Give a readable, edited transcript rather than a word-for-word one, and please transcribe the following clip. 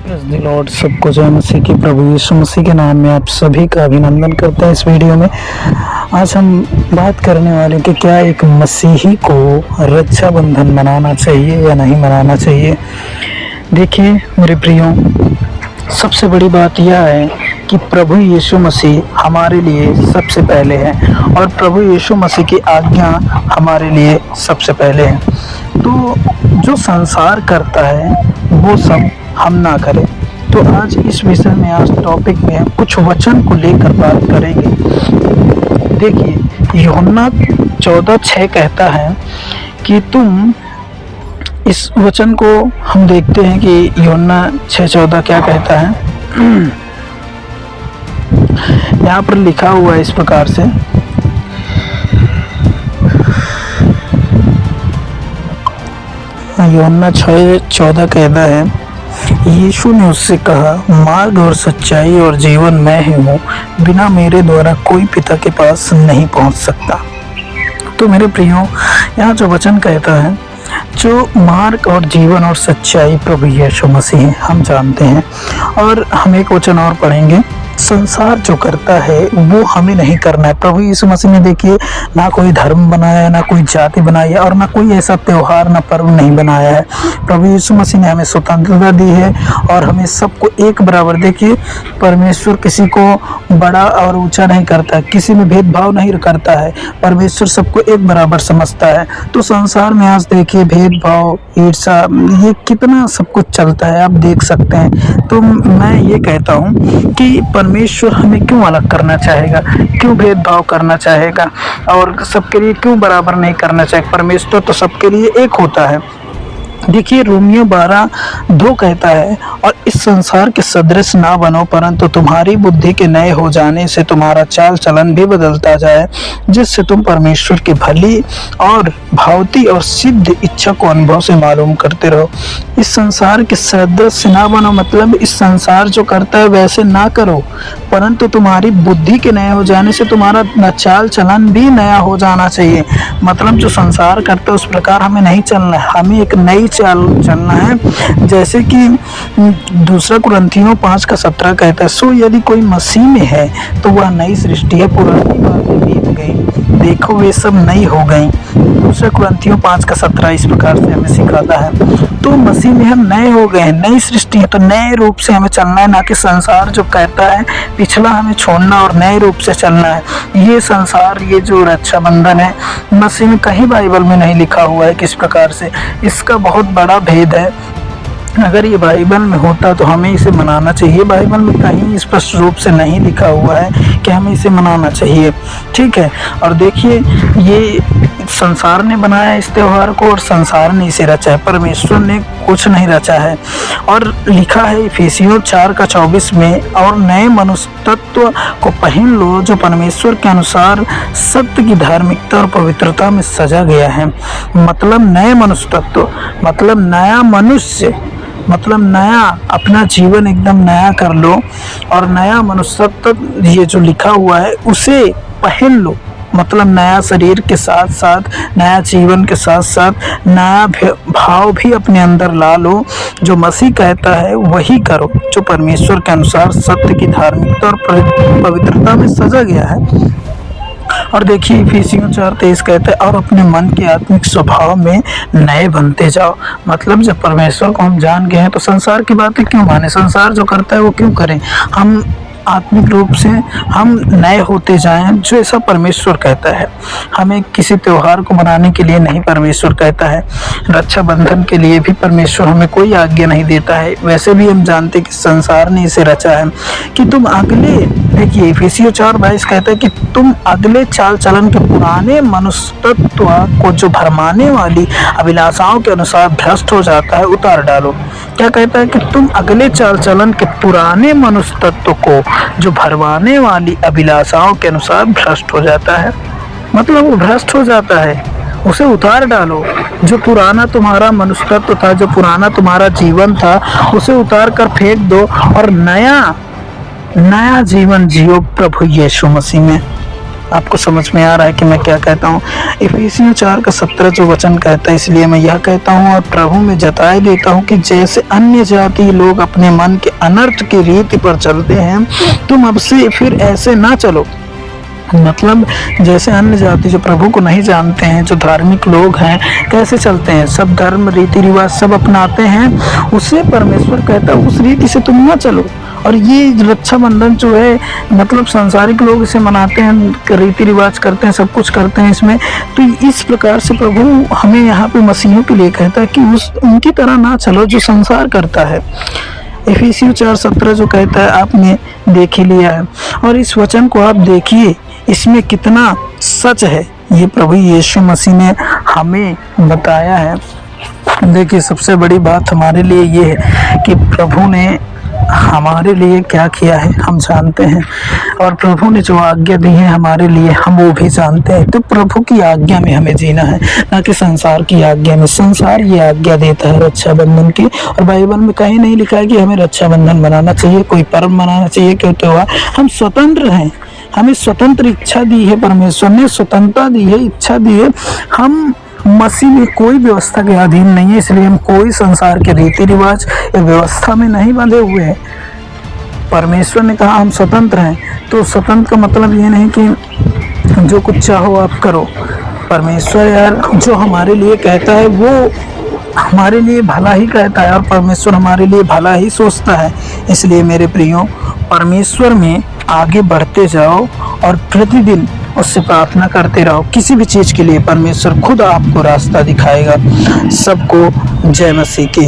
Praise the Lord. सबको जय मसीह की। प्रभु यीशु मसीह के नाम में आप सभी का अभिनंदन करते हैं। इस वीडियो में आज हम बात करने वाले हैं कि क्या एक मसीही को रक्षाबंधन मनाना चाहिए या नहीं मनाना चाहिए। देखिए मेरे प्रियो, सबसे बड़ी बात यह है कि प्रभु यीशु मसीह हमारे लिए सबसे पहले है और प्रभु यीशु मसीह की आज्ञा हमारे लिए सबसे पहले है। तो जो संसार करता है वो सब हम ना करें। तो आज इस विषय में, आज टॉपिक में हम कुछ वचन को लेकर बात करेंगे। देखिए यूहन्ना 14:6 कहता है कि तुम, इस वचन को हम देखते हैं कि यूहन्ना 6:14 क्या कहता है। यहाँ पर लिखा हुआ है इस प्रकार से, यूहन्ना 6:14 कहता है, यीशु ने उससे कहा, मार्ग और सच्चाई और जीवन मैं ही हूँ, बिना मेरे द्वारा कोई पिता के पास नहीं पहुँच सकता। तो मेरे प्रियो, यहाँ जो वचन कहता है, जो मार्ग और जीवन और सच्चाई प्रभु यीशु मसीह है, हम जानते हैं। और हम एक वचन और पढ़ेंगे, संसार जो करता है वो हमें नहीं करना है। प्रभु यीशु मसीह ने देखिए ना कोई धर्म बनाया, ना कोई जाति बनाई है और ना कोई ऐसा त्योहार, ना पर्व नहीं बनाया है। प्रभु यीशु मसीह ने हमें स्वतंत्रता दी है और हमें सबको एक बराबर। देखिए परमेश्वर किसी को बड़ा और ऊंचा नहीं करता, किसी में भेदभाव नहीं करता है। परमेश्वर सबको एक बराबर समझता है। तो संसार में आज देखिए भेदभाव, ईर्ष्या, ये कितना सब कुछ चलता है, आप देख सकते हैं। तो मैं ये कहता हूँ कि परमेश्वर हमें क्यों अलग करना चाहेगा, क्यों भेदभाव करना चाहेगा और सबके लिए क्यों बराबर नहीं करना चाहेगा। परमेश्वर तो सबके लिए एक होता है। देखिए रोमियो 12:2 कहता है, और इस संसार के सदृश ना बनो, परंतु तुम्हारी बुद्धि के नए हो जाने से तुम्हारा चाल चलन भी बदलता जाए, जिससे तुम परमेश्वर की भली और भावती और सिद्ध इच्छा को अनुभव से मालूम करते रहो। इस संसार के सदृश ना बनो मतलब इस संसार जो करता है वैसे ना करो, परंतु तुम्हारी बुद्धि के नए हो जाने से तुम्हारा चाल चलन भी नया हो जाना चाहिए। मतलब जो संसार करता है उस प्रकार हमें नहीं चलना है, हमें एक नई चाल चलना है। जैसे कि दूसरा कुरिन्थियों 5:17 कहता है, सो यदि कोई मसीह में है तो वह नई सृष्टि है, पुरानी बातें बीत गई, देखो वे सब नई हो गई। दूसरा कुरिन्थियों 5:17 इस प्रकार से हमें सिखाता है। तो मसीह में हम नए हो गए हैं, नई सृष्टि है, तो नए रूप से हमें चलना है, ना कि संसार जो कहता है पिछला हमें छोड़ना और नए रूप से चलना है। ये संसार, ये जो रक्षाबंधन है, मसीह में कहीं बाइबल में नहीं लिखा हुआ है किस प्रकार से। इसका बहुत बड़ा भेद है। अगर ये बाइबल में होता तो हमें इसे मनाना चाहिए। बाइबल में कहीं स्पष्ट रूप से नहीं लिखा हुआ है कि हमें इसे मनाना चाहिए, ठीक है। और देखिए ये संसार ने बनाया इस त्यौहार को और संसार ने इसे रचा है, परमेश्वर ने कुछ नहीं रचा है। और लिखा है इफिसियों 4:24 में, और नए मनुष्य तत्व को पहन लो जो परमेश्वर के अनुसार सत्य की धार्मिकता और पवित्रता में सजा गया है। मतलब नए मनुष्य तत्व मतलब नया मनुष्य, मतलब नया, अपना जीवन एकदम नया कर लो और नया मनुष्यत्व ये जो लिखा हुआ है उसे पहन लो। मतलब नया शरीर के साथ साथ, नया जीवन के साथ साथ नया भाव भी अपने अंदर ला लो। जो मसीह कहता है वही करो, जो परमेश्वर के अनुसार सत्य की धार्मिकता और पवित्रता में सजा गया है। और देखिए इफिसियों 4:23 कहते हैं, और अपने मन के आत्मिक स्वभाव में नए बनते जाओ। मतलब जब परमेश्वर को हम जान गए हैं तो संसार की बातें क्यों माने, संसार जो करता है वो क्यों करें। हम आत्मिक रूप से हम नए होते जाएं, जो ऐसा परमेश्वर कहता है। हमें किसी त्योहार को मनाने के लिए नहीं परमेश्वर कहता है, रक्षाबंधन के लिए भी परमेश्वर हमें कोई आज्ञा नहीं देता है। वैसे भी हम जानते कि संसार ने इसे रचा है कि तुम अगले, देखिए इफिसियों 4:22 कहता है कि तुम अगले चाल चलन के पुराने मनुष्य तत्व को जो भरमाने वाली अभिलाषाओं के अनुसार भ्रष्ट हो जाता है उतार डालो। क्या कहता है कि तुम अगले चाल चलन के पुराने मनुष्य तत्व को जो भरमाने वाली अभिलाषाओं के अनुसार भ्रष्ट हो जाता है, मतलब वो भ्रष्ट हो जाता है, उसे उतार डालो। जो पुराना तुम्हारा मनुष्य तत्व था, जो पुराना तुम्हारा जीवन था, उसे उतार कर फेंक दो और नया जीवन जियो प्रभु यीशु मसीह में। आपको समझ में आ रहा है कि मैं क्या कहता हूँ। इफिसियों 4:17 जो वचन कहता है, इसलिए मैं यह कहता हूँ और प्रभु में जताए देता हूँ कि जैसे अन्य जाति लोग अपने मन के अनर्थ की रीति पर चलते हैं, तुम अब से फिर ऐसे ना चलो। मतलब जैसे अन्य जाति जो प्रभु को नहीं जानते हैं, जो धार्मिक लोग हैं, कैसे चलते हैं, सब धर्म रीति रिवाज सब अपनाते हैं, उससे परमेश्वर कहता है उस रीति से तुम ना चलो। और ये रक्षाबंधन जो है, मतलब सांसारिक लोग इसे मनाते हैं, रीति रिवाज करते हैं, सब कुछ करते हैं इसमें। तो इस प्रकार से प्रभु हमें यहाँ पे मसीहों के लिए कहता है कि उनकी तरह ना चलो जो संसार करता है। इफिसियों 4:17 जो कहता है आपने देख ही लिया है, और इस वचन को आप देखिए, इसमें कितना सच है, ये प्रभु यीशु मसीह ने हमें बताया है। देखिए, सबसे बड़ी बात हमारे लिए ये है कि प्रभु ने हमारे लिए क्या किया है हम जानते हैं, और प्रभु ने जो आज्ञा दी है हमारे लिए हम वो भी जानते हैं। तो प्रभु की आज्ञा में हमें जीना है, ना कि संसार की आज्ञा में। संसार ये आज्ञा देता है रक्षाबंधन की, और बाइबल में कहीं नहीं लिखा है कि हमें रक्षाबंधन मनाना चाहिए, कोई पर्व मनाना चाहिए, क्यों त्योहार। हम स्वतंत्र हैं, हमें स्वतंत्र इच्छा दी है, परमेश्वर ने स्वतंत्रता दी है, इच्छा दी है। हम मसीह में कोई व्यवस्था के अधीन नहीं है, इसलिए हम कोई संसार के रीति रिवाज या व्यवस्था में नहीं बंधे हुए हैं। परमेश्वर ने कहा हम स्वतंत्र हैं, तो स्वतंत्र का मतलब ये नहीं कि जो कुछ चाहो आप करो। परमेश्वर यार जो हमारे लिए कहता है वो हमारे लिए भला ही कहता है, और परमेश्वर हमारे लिए भला ही सोचता है। इसलिए मेरे प्रियो, परमेश्वर में आगे बढ़ते जाओ और प्रतिदिन उससे प्रार्थना करते रहो। किसी भी चीज़ के लिए परमेश्वर खुद आपको रास्ता दिखाएगा। सबको जय मसीह की।